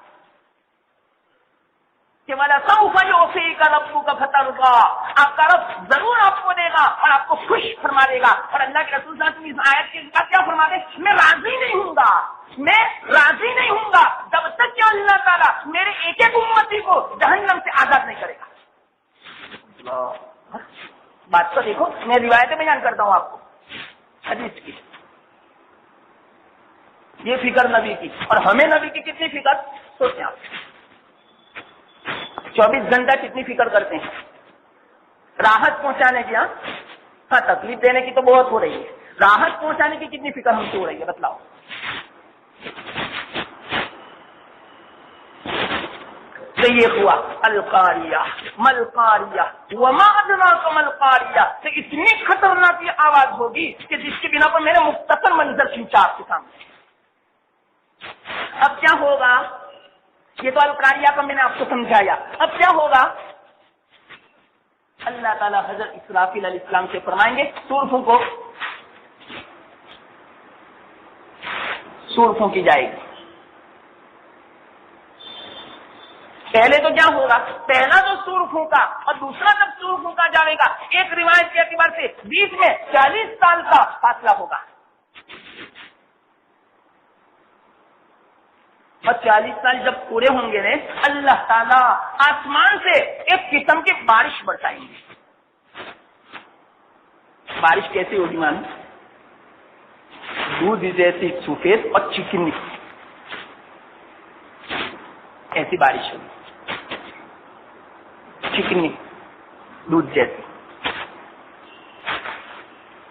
کہ وَلَسَوْفَ يُعْطِيكَ رَبُّكَ فَتَرْضَىٰ، آپ کا رب ضرور آپ کو دے گا اور آپ کو خوش فرما دے گا۔ اور اللہ کے رسول صلی اللہ علیہ وسلم اس آیت کے بعد کیا فرما دے؟ میں راضی نہیں ہوں گا، میں راضی نہیں ہوں گا جب تک کہ اللہ تعالیٰ میرے ایک ایک امتی کو جہنم سے آزاد نہیں کرے گا۔ بات تو دیکھو، میں روایتیں بیان کرتا ہوں آپ کو حدیث کی، یہ فکر نبی کی، اور ہمیں نبی کی کتنی فکر سوچیں آپ، 24 گھنٹہ کتنی فکر کرتے ہیں راحت پہنچانے کی۔ ہاں تکلیف دینے کی تو بہت ہو رہی ہے، راحت پہنچانے کی کتنی فکر ہم سے ہو رہی ہے بتلاؤ؟ تو یہ ہوا القاریہ ملقاریہ وما ادراک ملقاریہ، تو اتنی خطرناک یہ آواز ہوگی کہ جس کی بنا پر میرے مختصر منظر کھینچا آپ کے سامنے۔ اب کیا ہوگا؟ یہ تو القاریہ کا میں نے آپ کو سمجھایا، اب کیا ہوگا؟ اللہ تعالیٰ حضرت اسرافیل علیہ السلام سے فرمائیں گے سور پھونکو، سور پھونکی جائے گی۔ پہلے تو کیا ہوگا؟ پہلا تو سور پھونکا اور دوسرا جب سور پھونکا جائے گا، ایک روایت کے اعتبار سے بیچ میں 40 سال کا فاصلہ ہوگا، اور 40 سال جب پورے ہوں گے اللہ تعالیٰ آسمان سے ایک قسم کی بارش برسائیں گے۔ بارش کیسی ہوگی معلوم؟ دودھ جیسی سفید اور چکنی، ایسی بارش ہوگی، چکنی دودھ جیسی،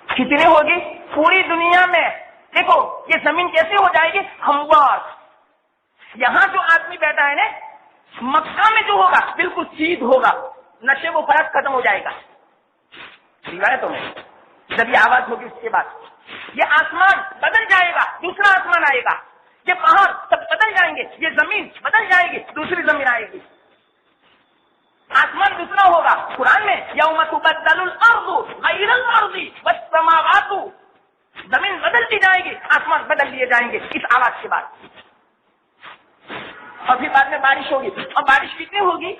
کتنی ہوگی پوری دنیا میں؟ دیکھو یہ زمین کیسی ہو جائے گی؟ ہموار. یہاں جو آدمی بیٹھا ہے نا، مکہ میں جو ہوگا بالکل سیدھ ہوگا، نشے و فرق ختم ہو جائے گا. روایتوں میں جب یہ آواز ہوگی اس کے بعد یہ آسمان بدل جائے گا، دوسرا آسمان آئے گا، یہ پہاڑ سب بدل جائیں گے، یہ زمین بدل جائے گی، دوسری زمین آئے گی، آسمان دوسرا ہوگا. قرآن میں یوم تبدل الارض غیر الارض والسماوات، زمین بدلتی جائے گی، آسمان بدل لیے جائیں گے اس آواز کے بعد. اور پھر بعد میں بارش ہوگی، اور بارش کتنی ہوگی؟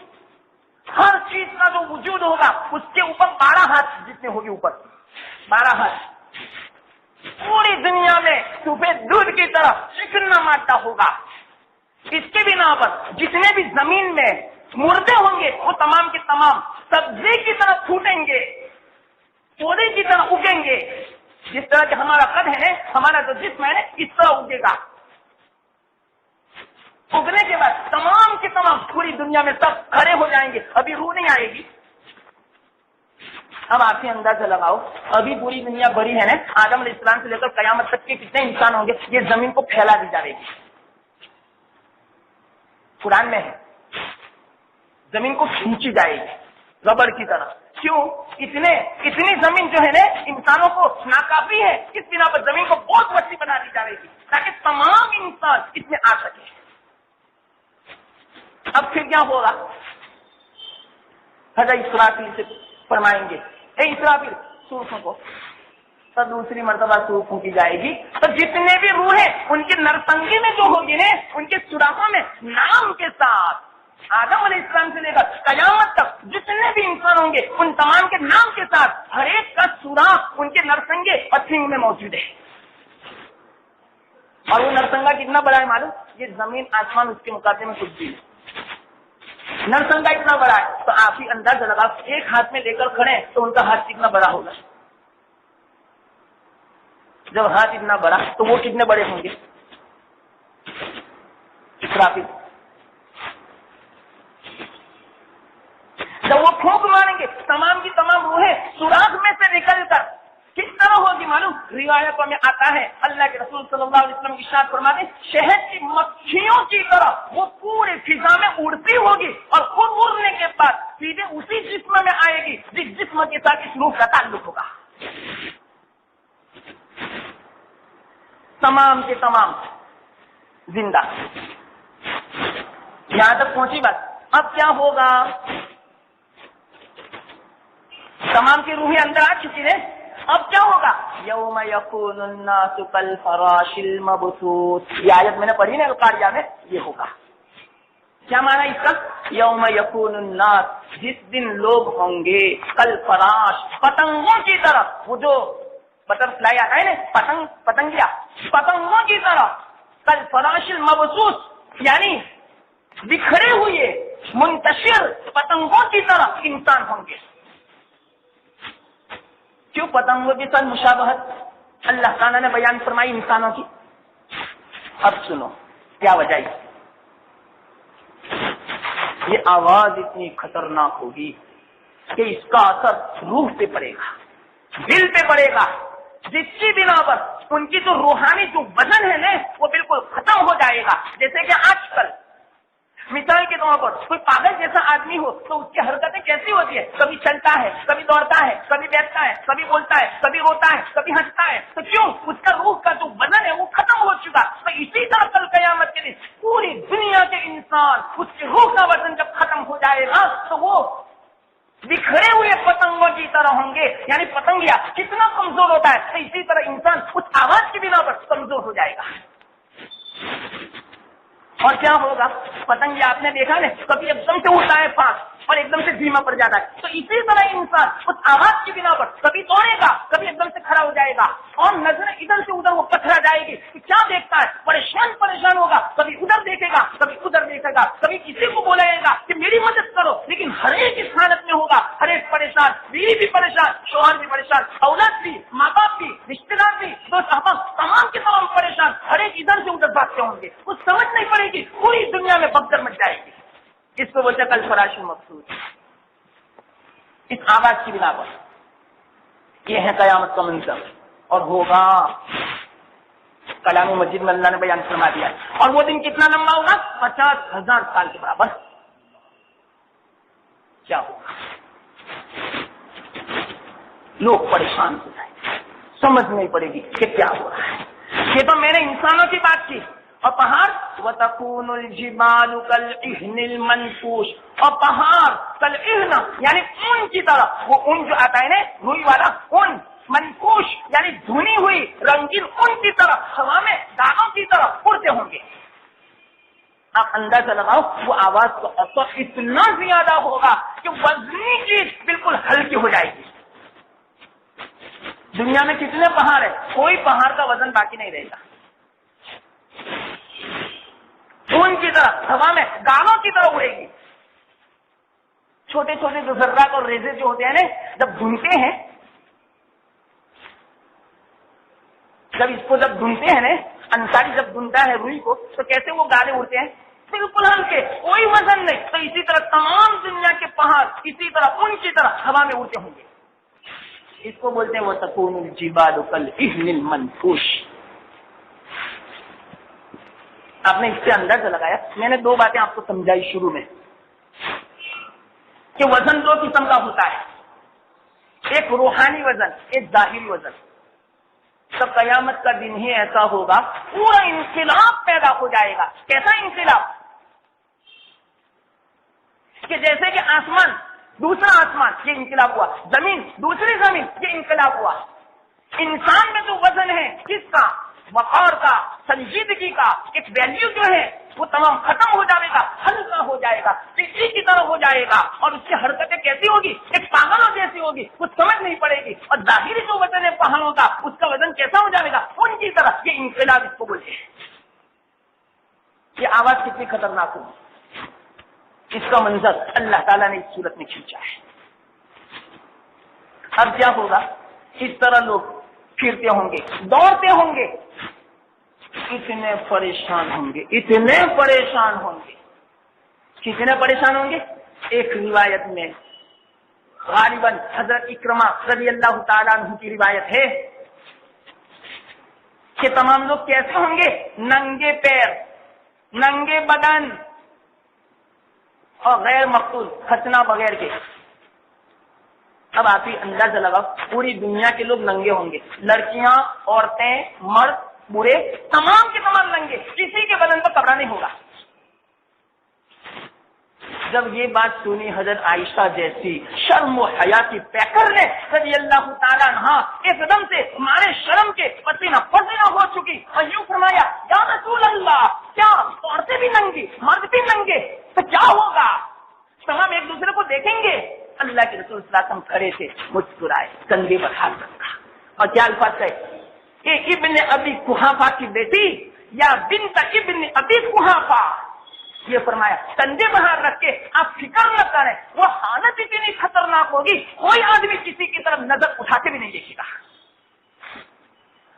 ہر چیز کا جو وجود ہوگا اس کے اوپر 12 ہاتھ جتنے ہوگی، اوپر 12 ہاتھ. پوری دنیا میں سفید دودھ کی طرح چکنا مادہ ہوگا. اس کے بنا پر جتنے بھی زمین میں مردے ہوں گے وہ تمام کے تمام سبزی کی طرح پھوٹیں گے، پودے کی طرح اگیں گے. جس طرح کہ ہمارا قد ہے، ہمارا جو جسم ہے اس طرح اگے گا. اگنے کے بعد تمام کے تمام پوری دنیا میں سب کھڑے ہو جائیں گے. ابھی روح نہیں آئے گی. اب آپ ہی اندازہ لگاؤ، ابھی پوری دنیا بڑی ہے نا، آدم علیہ السلام سے لے کر قیامت تک کے کتنے انسان ہوں گے. یہ زمین کو پھیلا دی جائے گی. قرآن میں ہے زمین کو کھینچی جائے گی ربڑ کی طرح. کیوں؟ اتنی زمین جو ہے نا انسانوں کو ناکافی ہے، اس بنا پر زمین کو بہت وسیع بنا دی جائے گی تاکہ تمام انسان اس میں آ سکے. اب پھر کیا ہوگا؟ حضرت اسرافیل سے فرمائیں گے، اے اسرافیل سور پھونکو. تو دوسری مرتبہ سور پھونکی جائے گی تو جتنے بھی روح ہیں ان کی نرسنگی میں جو ہوگی نا، ان کے سوراخوں میں نام کے ساتھ آدم علیہ السلام سے لے کر قیامت تک جتنے بھی انسان ہوں گے ان تمام کے نام کے ساتھ ہر ایک کا سوراخ ان کے نرسنگے اور سینگ میں موجود ہے. اور وہ نرسنگا کتنا بڑا ہے معلوم؟ یہ زمین آسمان اس کے مقابلے میں کچھ بھی. نرسنگا اتنا بڑا ہے تو آپ ہی اندازہ لگا، ایک ہاتھ میں لے کر کھڑے تو ان کا ہاتھ کتنا بڑا ہوگا. جب ہاتھ اتنا بڑا تو وہ کتنے بڑے ہوں گے؟ اسرافیل جب وہ پھونک ماریں گے تمام کی تمام روحیں سوراخ میں سے نکل کر کس طرح ہوگی معلوم؟ روایتوں میں آتا ہے اللہ کے رسول صلی اللہ علیہ وسلم ارشاد فرماتے ہیں شہد کی مکھیوں کی طرح وہ پورے فضا میں اڑتی ہوگی اور خود اڑنے کے بعد سیدھے اسی جسم میں آئے گی جس جسم کے ساتھ اس روح کا تعلق ہوگا. تمام کے تمام زندہ. یہاں تک پہنچی بات. اب کیا ہوگا؟ تمام کی روحیں اندر آ چکی ہے. اب کیا ہوگا؟ یوم یکون الناس کالفراش المبثوث. یہ آیت میں نے پڑھی نا القاریہ میں، یہ ہوگا. کیا معنی اس کا؟ یوم یکون الناس، جس دن لوگ ہوں گے کالفراش، پتنگوں کی طرح. وہ جو بٹر فلائی آتا ہے نا، پتنگیا، پتنگوں کی طرح. کالفراش المبثوث یعنی بکھرے ہوئے منتشر پتنگوں کی طرح انسان ہوں گے. کیوں پتنگوں کے ساتھ مشابہت اللہ تعالیٰ نے بیان فرمائی انسانوں کی؟ اب سنو کیا وجہ ہے. یہ آواز اتنی خطرناک ہوگی کہ اس کا اثر روح پہ پڑے گا، دل پہ پڑے گا، جس کی بنا پر ان کی جو روحانی جو وزن ہے نا وہ بالکل ختم ہو جائے گا. جیسے کہ آج کل مثال کے طور پر کوئی پاگل جیسا آدمی ہو تو اس کی حرکتیں کیسی ہوتی ہے؟ کبھی چلتا ہے، کبھی دوڑتا ہے، کبھی بیٹھتا ہے، کبھی بولتا ہے، کبھی روتا ہے، کبھی ہنستا ہے. تو کیوں؟ اس کا روح کا جو وزن ہے وہ ختم ہو چکا. تو اسی طرح کل قیامت کے دن پوری دنیا کے انسان اس کی روح کا وزن جب ختم ہو جائے گا تو وہ بکھرے ہوئے پتنگوں کی طرح ہوں گے. یعنی پتنگیا کتنا کمزور ہوتا ہے تو اسی طرح انسان اس آواز کی بنا پر کمزور ہو جائے گا. اور کیا ہوگا؟ پتنگ آپ نے دیکھا نا کبھی ایک دم سے اڑتا ہے فاسٹ اور ایک دم سے دھیما پڑ جاتا ہے. تو اسی طرح انسان اس آواز کی بنا پر کبھی دوڑے گا، کبھی ایک دم سے کھڑا ہو جائے گا اور نظر ادھر سے ادھر وہ پتھرا جائے گی. کیا دیکھتا ہے؟ پریشان ہوگا، کبھی ادھر دیکھے گا، کبھی ادھر دیکھے گا، کبھی کسی کو بولائے گا کہ میری مدد کرو. لیکن ہر ایک اس حالت میں ہوگا، ہر ایک پریشان، بیوی بھی پریشان، شوہر بھی پریشان، اولاد بھی، ماں باپ بھی، رشتے دار بھی، دوست احباب تمام کے تمام پریشان. پریشان، ہر ایک ادھر سے ادھر بھاگتے ہوں گے، کچھ سمجھ نہیں پڑے گی، پوری دنیا میں بھگدڑ مچ جائے گی. اس کو بولتے کل فراش مقصود. اس آواز کی بنا پر یہ ہے قیامت کا منظر. اور ہوگا کلام مجید میں اللہ نے بیان فرما دیا. اور وہ دن کتنا لمبا ہوگا؟ 50,000 سال کے برابر. کیا ہوگا؟ لوگ پریشان ہو جائیں گے، سمجھ نہیں پڑے گی کہ کیا ہو رہا ہے. یہ تو میں نے انسانوں کی بات کی. اور پہاڑ وَتَكُونُ الْجِبَالُ كَالْعِهْنِ الْمَنْفُوشِ، اور پہاڑ كَالْعِهْنِ یعنی اون کی طرح، وہ اون جو آتا ہے نا روئی والا اون، منفوش یعنی دھنی ہوئی رنگین اون کی طرح ہوا میں دانوں کی طرح اڑتے ہوں گے. آپ اندازہ لگاؤ وہ آواز کا اثر اتنا زیادہ ہوگا کہ وزنی چیز بالکل ہلکی ہو جائے گی. دنیا میں کتنے پہاڑ ہیں، کوئی پہاڑ کا وزن باقی نہیں رہے گا. اون کی طرح ہوا میں گالوں کی طرح اڑے گی. چھوٹے چھوٹے جو ذرات اور ریزے جو ہوتے ہیں نا، جب دھنتے ہیں، جب اس کو جب دھنتے ہیں نا، انصاری جب دھنتا ہے روئی کو، تو کیسے وہ گالے اڑتے ہیں؟ بالکل ہلکے، کوئی وزن نہیں. تو اسی طرح تمام دنیا کے پہاڑ اسی طرح ان کی طرح ہوا میں اڑتے ہوں گے. اس کو بولتے ہیں وَتَكُونُ الْجِبَالُ كَالْعِهْنِ الْمَنْفُوشِ. آپ نے اس سے اندازہ لگایا. میں نے 2 باتیں آپ کو سمجھائی شروع میں کہ وزن 2 قسم کا ہوتا ہے، ایک روحانی وزن، ایک ظاہری وزن. سب قیامت کا دن ہی ایسا ہوگا، پورا انقلاب پیدا ہو جائے گا. کیسا انقلاب؟ کہ جیسے کہ آسمان دوسرا آسمان، یہ انقلاب ہوا، زمین دوسری زمین، یہ انقلاب ہوا. انسان میں جو وزن ہے کس کا؟ وقار کا، سنجیدگی کا، ایک ویلیو جو ہے وہ تمام ختم ہو جائے گا، ہلکا ہو جائے گا، بجلی کی طرح ہو جائے گا. اور اس کی حرکتیں کیسی ہوگی؟ ایک پاگلوں جیسی ہوگی، کچھ سمجھ نہیں پڑے گی. اور ظاہری جو وزن ہے پہاڑوں کا، اس کا وزن کیسا ہو جائے گا؟ ان کی طرح. یہ انقلاب اس کو بولتے ہیں. یہ آواز کتنی خطرناک ہوگی، اس کا منظر اللہ تعالیٰ نے اس صورت میں کھینچا ہے. اب کیا ہوگا؟ اس طرح لوگ پھرتے ہوں گے، دوڑتے ہوں گے، اتنے پریشان ہوں گے، اتنے پریشان ہوں گے. کتنے پریشان ہوں گے؟ ایک روایت میں غالباً حضرت اکرمہ رضی اللہ تعالیٰ عنہ کی روایت ہے کہ تمام لوگ کیسے ہوں گے؟ ننگے پیر، ننگے بدن اور غیر مقتول، کھچنا بغیر کے. اب آپ ہی اندازہ لگاؤ، پوری دنیا کے لوگ ننگے ہوں گے، لڑکیاں، عورتیں، مرد، بوڑھے، تمام کے تمام ننگے، کسی کے بدن پر کپڑا نہیں ہوگا. جب یہ بات سنی حضرت عائشہ جیسی شرم و حیا کی پیکر نے رضی اللہ تعالیٰ عنہ ایک دم سے ہمارے شرم کے پسینہ پسینہ ہو چکی اور یوں فرمایا، یا رسول اللہ، کیا عورتیں بھی ننگی، مرد بھی ننگے، تو کیا ہوگا؟ تمام ایک دوسرے کو دیکھیں گے. اللہ کے رسول صلی اللہ علیہ وسلم کھڑے تھے، مسکرائے، کندھے پر ہاتھ رکھا اور کیا الفاظ کہے کہ ابن ابی قحافہ کی بیٹی یا بنت ابن ابی قحافہ، یہ فرمایا کندھے پر ہاتھ رکھ کے آپ فکر نہ کریں، وہ حالت اتنی خطرناک ہوگی کوئی آدمی کسی کی طرف نظر اٹھا کے بھی نہیں دیکھے گا.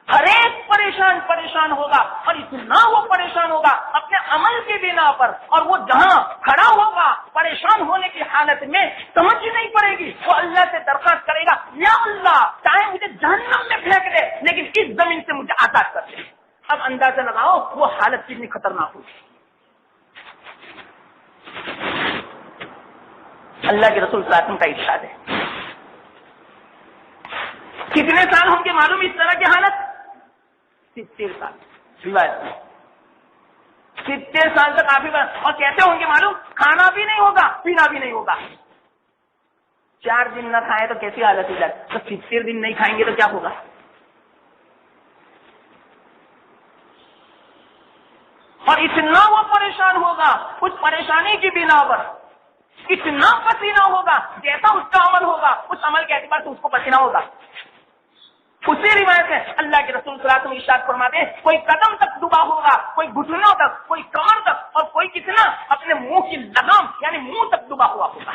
ہر ایک پریشان ہوگا اور اتنا وہ پریشان ہوگا اپنے عمل کی بنا پر، اور وہ جہاں کھڑا ہوگا پریشان ہونے کی حالت میں سمجھ نہیں پڑے گی، وہ اللہ سے درخواست کرے گا، یا اللہ چاہے مجھے جہنم میں پھینک دے لیکن اس زمین سے مجھے آزاد کر دے. اب اندازہ لگاؤ وہ حالت کتنی خطرناک ہوگی. اللہ کے رسول صلی اللہ علیہ وسلم کا ارشاد ہے. کتنے سال ہوں گے معلوم اس طرح کی حالت؟ 70 سال. روایت 70 سال تک کافی بار. اور کیسے ہوں گے معلوم؟ کھانا بھی نہیں ہوگا، پینا بھی نہیں ہوگا. 4 دن نہ کھائے تو کیسی حالت ہو جائے، تو 70 دن نہیں کھائیں گے تو کیا ہوگا؟ اور اتنا وہ پریشان ہوگا، اس پریشانی کی بنا پر اتنا پسینہ ہوگا، جیسا اس کا عمل ہوگا اس عمل کے اعتبار سے اس کو پسینہ ہوگا. اسی روایت میں اللہ کے رسول صلی اللہ علیہ وسلم ارشاد فرماتے ہیں، کوئی قدم تک ڈوبا ہوگا، کوئی گھٹنوں تک، کوئی کمر تک، اور کوئی کتنا اپنے منہ کی لگام یعنی منہ تک ڈوبا ہوا ہوگا.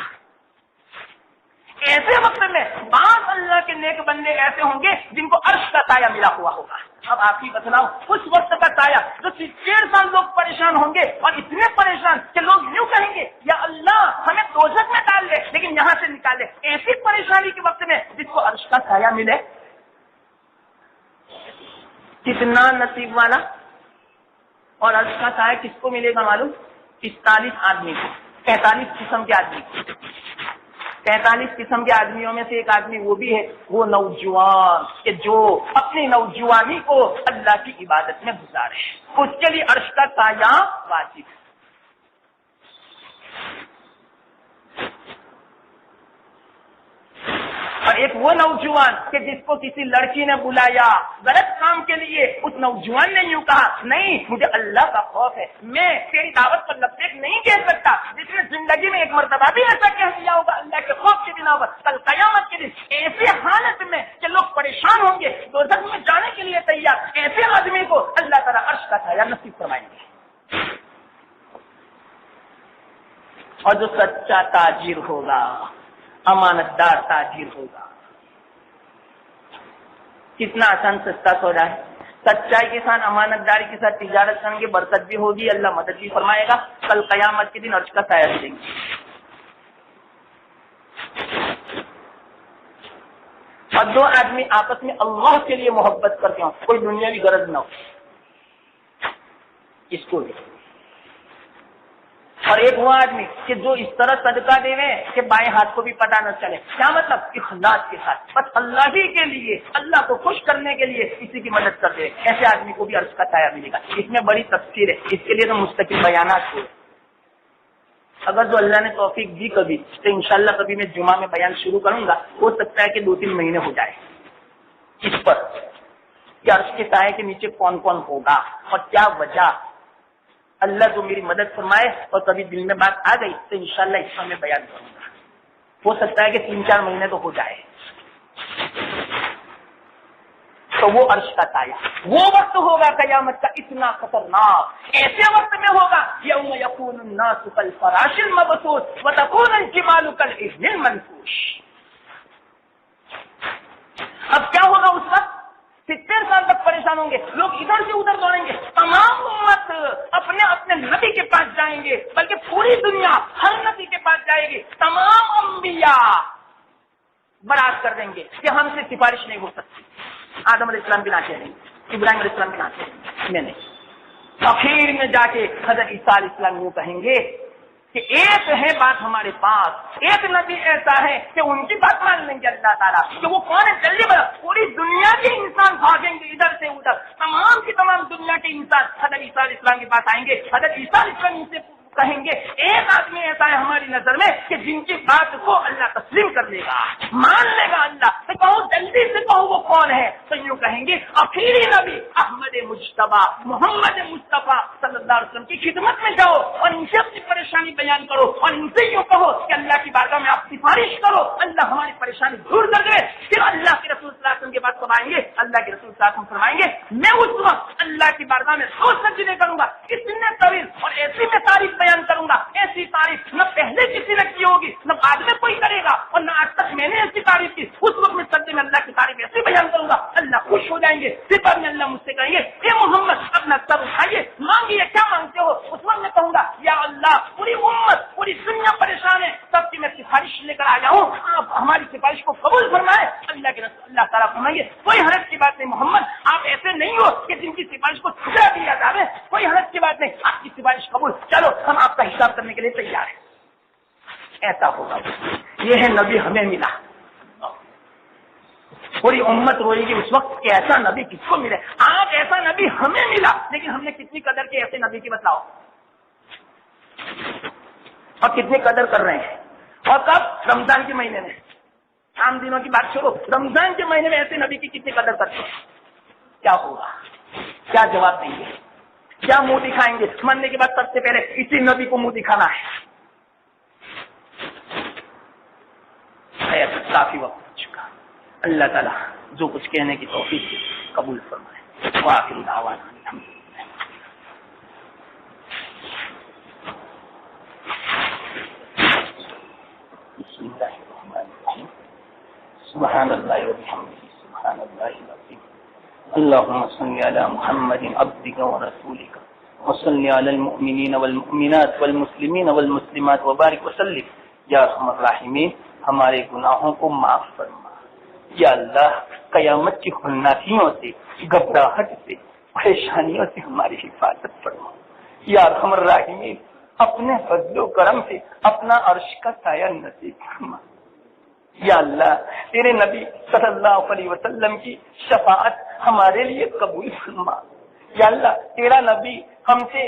ایسے وقت میں بعض اللہ کے نیک بندے ایسے ہوں گے جن کو عرش کا سایہ ملا ہوا ہوگا. اب آپ ہی بتلاؤ اس وقت کا سایہ جو 1.5 سال لوگ پریشان ہوں گے اور اتنے پریشان کہ لوگ یوں کہیں گے یا اللہ ہمیں دوزخ میں ڈال دے لیکن یہاں سے نکالے، ایسی پریشانی کے وقت میں جس کو عرش کا سایہ ملے، کتنا نصیب والا۔ اور عرش کا سایہ کس کو ملے گا معلوم؟ 45 آدمی کو، 45 قسم کے آدمی کو۔ 45 قسم کے آدمیوں میں سے ایک آدمی وہ بھی ہے، وہ نوجوان کہ جو اپنی نوجوانی کو اللہ کی عبادت میں گزارے، اس کے لیے عرش کا سایہ واجب ہے۔ اور ایک وہ نوجوان کہ جس کو کسی لڑکی نے بلایا غلط کام کے لیے، اس نوجوان نے یوں کہا نہیں مجھے اللہ کا خوف ہے، میں تیری دعوت پر لبیک نہیں کہہ سکتا، جس نے زندگی میں ایک مرتبہ بھی ایسا کہہ دیا ہوگا اللہ کے خوف کی بنا پر، کل قیامت کے دن ایسی حالت میں کہ لوگ پریشان ہوں گے، دوزخ میں جانے کے لیے تیار، ایسے آدمی کو اللہ تعالیٰ عرش کا سایہ نصیب فرمائیں گے۔ اور جو سچا تاجر ہوگا، امانت دار تاجر ہوگا، کتنا آسان سستا سودا ہے، سچائی کے ساتھ امانت داری کے ساتھ تجارت کریں گے، برکت بھی ہوگی، اللہ مدد بھی فرمائے گا، کل قیامت کے دن عرش کا سایہ دیں گے۔ اور دو آدمی آپس میں اللہ کے لیے محبت کرتے ہوں، کوئی دنیاوی غرض نہ ہو، اس کو اور ایک وہ آدمی کہ جو اس طرح صدقہ دے کہ بائیں ہاتھ کو بھی پتہ نہ چلے، کیا مطلب؟ اخلاص کے ساتھ بس اللہ ہی کے لیے، اللہ کو خوش کرنے کے لیے کسی کی مدد کر دے، ایسے آدمی کو بھی عرش کا سایہ ملے گا۔ اس میں بڑی تفسیر ہے، اس کے لیے تو مستقل بیانات ہوئے، اگر جو اللہ نے توفیق دی کبھی تو انشاءاللہ کبھی میں جمعہ میں بیان شروع کروں گا، ہو سکتا ہے کہ 2-3 مہینے ہو جائے اس پر کہ عرش کے سائے کے نیچے کون کون ہوگا اور کیا وجہ، اللہ جو میری مدد فرمائے اور کبھی دل میں بات آ گئی تو انشاءاللہ اس پر میں بیان کروں گا، ہو سکتا ہے کہ 3-4 مہینے تو ہو جائے۔ تو وہ عرش کا سایہ وہ وقت ہوگا قیامت کا اتنا خطرناک، ایسے وقت میں ہوگا یوم یکون الناس کالفراش المبثوث وتکون الجبال کالعہن المنفوش۔ اب کیا ہوگا اس وقت؟ 70 سال تک پریشان ہوں گے، لوگ ادھر سے ادھر دوڑیں گے، تمام امت اپنے اپنے نبی کے پاس جائیں گے، بلکہ پوری دنیا ہر نبی کے پاس جائے گی، تمام انبیاء برات کر دیں گے کہ ہم سے سفارش نہیں ہو سکتی، آدم علیہ السلام بھی نہ کہہ دیں گے، ابراہیم علیہ السلام بھی نہ کہہ دیں گے، میں نہیں۔ آخر میں جا کے حضرت عیسیٰ علیہ السلام وہ کہیں گے کہ ایک ہے بات ہمارے پاس، ایک نبی ایسا ہے کہ ان کی بات مان لیں گے اللہ تعالیٰ، کہ وہ کون ہے؟ جلدی بڑا، پوری دنیا کے انسان بھاگیں گے ادھر سے ادھر، تمام کی تمام دنیا کے انسان حضرت عیسیٰ علیہ السلام کے پاس آئیں گے، حضرت عیسیٰ علیہ السلام ان سے کہیں گے ایک آدمی ایسا ہے ہماری نظر میں کہ جن کی بات کو اللہ تسلیم کر لے گا، مان لے گا اللہ، تو کہو جلدی سے کہو وہ کون ہے، تو یوں کہیں گے آخری نبی احمد مجتبی محمد مصطفیٰ صلی اللہ علیہ وسلم کی خدمت میں جاؤ اور ان سے اپنی پریشانی بیان کرو اور ان سے یوں کہو کہ اللہ کی بارگاہ میں آپ سفارش کرو، اللہ ہماری پریشانی دور کر دے۔ پھر اللہ کے رسول صلی اللہ علیہ وسلم کے پاس کب آئیں گے؟ اللہ کے رسول صلی اللہ علیہ وسلم فرمائیں گے میں اس وقت اللہ کی بارگاہ میں 100 سجدے کروں گا، اتنے طویل اور ایسی میں تعریف بیان کروں گا، ایسی تعریف نہ پہلے کسی نے کی ہوگی نہ بعد میں کوئی کرے گا، اور نہ آج تک میں نے ایسی تعریف کی، اس وقت میں سجدے میں اللہ کی تعریف ایسی بیان کروں گا اللہ خوش ہو جائیں گے۔ پھر بعد میں اللہ مجھ سے کہیں گے اے محمد اپنا سر اٹھائیے، مانگیے کیا مانگتے ہو، اس وقت میں کہوں گا یا اللہ پوری امت پوری دنیا پریشان ہے، سب کی میں سفارش لے کر آیا ہوں، آپ ہماری سفارش کو قبول فرمائے۔ اللہ تعالیٰ فرمائیں گے کوئی حرج کی بات نہیں محمد، آپ ایسے نہیں ہو کہ جن کی سفارش کو ٹھکرا دیا جائے، کوئی حرج کی بات نہیں، آپ کی سفارش قبول، چلو ہم آپ کا حساب کرنے کے لیے تیار ہیں۔ ایسا ہوگا، یہ ہے نبی ہمیں ملا، پوری امت روئے گی اس وقت کہ ایسا نبی کس کو ملے، آج ایسا نبی ہمیں ملا، لیکن ہم نے کتنی قدر کی ایسے نبی کی بتلاؤ، اور کتنی قدر کر رہے ہیں، اور کب؟ رمضان کے مہینے میں، عام دنوں کی بات چھوڑو، رمضان کے مہینے میں ایسے نبی کی کتنی قدر کرتے ہیں، کیا ہوگا، کیا جواب دیں گے، کیا منہ دکھائیں گے؟ مرنے کے بعد سب سے پہلے اسی نبی کو منہ دکھانا ہے۔ کافی وقت ہو چکا، اللہ تعالیٰ جو کچھ کہنے کی توفیق قبول فرمائے، وآخر دعوانا الحمدللہ۔ بسم اللہ الرحمن الرحیم، سبحان اللہ وبحمدہ، سبحان اللہ العظیم۔ اللهم صل على محمد عبدك ورسولك وصل على المؤمنین والمؤمنات والمسلمین والمسلمات وبارک وسلم. یا ارحم الراحمین ہمارے گناہوں کو معاف فرما. یا اللہ قیامت کی ہولناکیوں سے، گھبراہٹ سے، پریشانیوں سے ہماری حفاظت فرما. یا ارحم الراحمین اپنے فضل و کرم سے اپنا عرش کا سایہ نصیب فرما. یا اللہ تیرے نبی صلی اللہ علیہ وسلم کی شفاعت ہمارے لیے قبول فرما. یا اللہ تیرا نبی ہم سے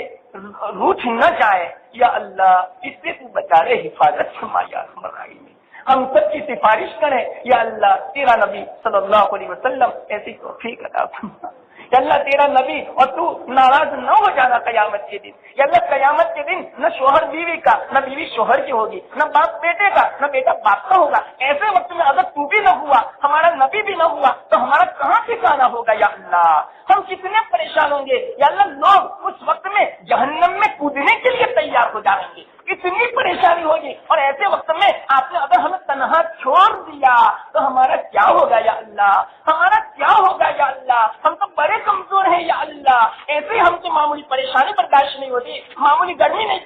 روٹھ نہ جائے، یا اللہ اس سے تو بچا رہے، حفاظت فرما. یا ارحم الراحمین ہم سب کی سفارش کریں، یا اللہ تیرا نبی صلی اللہ علیہ وسلم ایسی توفیق عطا فرما. یا اللہ تیرا نبی اور تو ناراض نہ ہو جانا قیامت کے دن. یا اللہ قیامت کے دن نہ شوہر بیوی کا، نہ بیوی شوہر کی ہوگی، نہ باپ بیٹے کا، نہ بیٹا باپ کا ہوگا. ایسے وقت میں اگر تو بھی نہ ہوا، ہمارا نبی بھی نہ ہوا، تو ہمارا کہاں ٹھکانا ہوگا. یا اللہ ہم کتنے پریشان ہوں گے. یا اللہ لوگ اس وقت میں جہنم میں کودنے کے لیے تیار ہو جائیں گے، اتنی پریشانی ہوگی. اور ایسے وقت میں آپ نے اگر ہمیں تنہا چھوڑ دیا تو ہمارا کیا ہوگا. یا اللہ ہمارا کیا ہوگا. یا اللہ ہم تو بڑے کمزور ہیں. یا اللہ ایسے ہم سے معمولی پریشانی برداشت نہیں ہوتی، معمولی گرمی نہیں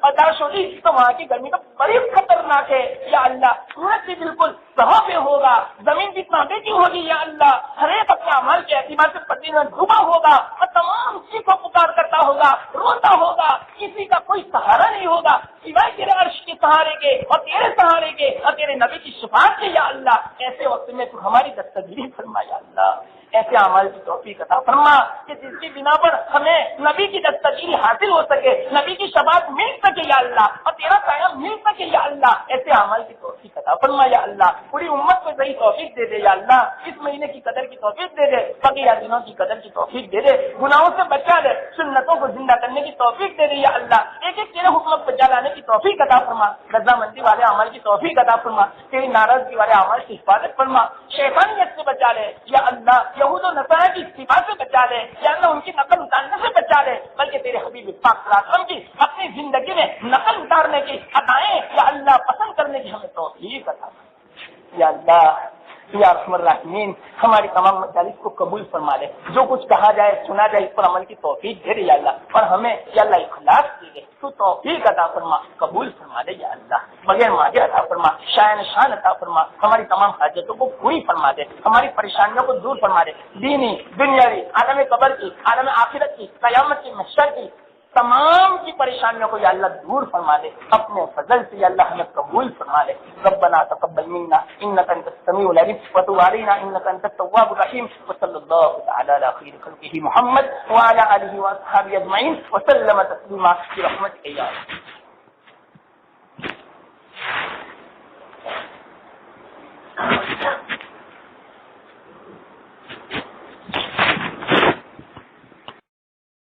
برداشت ہوتی، تو وہاں کی گرمی تو بڑی خطرناک ہے. یا اللہ سورج بھی بالکل سہا پہ ہوگا، زمین بھی تانبے کی ہوگی. یا اللہ ہر ایک اپنے اعمال کے اعتبار سے پردے میں ڈوبا ہوگا اور تمام چیز کو پکار کرتا ہوگا، روتا ہوگا. کسی کا کوئی سہارا نہیں ہوگا سوائے تیرے عرش کے سہارے کے اور تیرے سہارے کے اور تیرے نبی کی شفاعت کے. یا اللہ ایسے وقت میں تو ہماری دستگیری فرما. یا اللہ ایسے اعمال کی توفیق عطا فرما کہ جس کی بنا پر ہمیں نبی کی دستگیری حاصل ہو سکے، نبی کی شفاعت مل سکے. یا اللہ اور تیرا سایہ مل سکے. یا اللہ ایسے اعمال کی توفیق عطا فرما. یا اللہ پوری امت کو صحیح توفیق دے دے. یا اللہ اس مہینے کی قدر کی توفیق دے دے، بقیہ دنوں کی قدر کی توفیق دے دے، گناہوں سے بچا دے، سنتوں کو زندہ کرنے کی توفیق دے دے. یا اللہ ایک ایک تیرے حکم پر جلانے کی توفیق عطا فرما. رضامندی والے عمل کی توفیق عطا فرما. تیری ناراضگی والے عمل کی حفاظت فرما. شیطانیت سے بچا لے. یا اللہ یہود و نصارہ کی اتباع سے بچا لے. یا اللہ ان کی نقل اتارنے سے بچا لے، بلکہ تیرے حبیب پاک صلی اللہ علیہ وسلم کی اپنی زندگی میں نقل اتارنے کی ادائیں یا اللہ پسند کرنے کی ہمیں توفیق عطا فرما. یا اللہ یا ارحم الراحمین ہماری تمام مجالس کو قبول فرما لے. جو کچھ کہا جائے سنا جائے اس پر عمل کی توفیق دے دے. یا اللہ اور ہمیں یا اللہ اخلاص دے دے، تو توفیق عطا فرما، قبول فرما دے. یا اللہ بغیر ماجر عطا فرما، شایان شان عطا فرما، ہماری تمام حاجتوں کو پوری فرما دے، ہماری پریشانیوں کو دور فرما دے. دینی دنیاوی عالم قبر کی، عالم آخرت کی، قیامت کی، محشر کی تمام کی پریشانیوں کو یا اللہ دور فرما دے. اپنے فضل سے یا اللہ ہمیں قبول فرما دے. ربنا تقبل منا انك انت السميع العليم وتب علينا انك انت التواب الرحيم. وصلى الله تعالى على خير خلقه محمد وعلى اله واصحابه اجمعين وسلم تسليما برحمتك يا رب.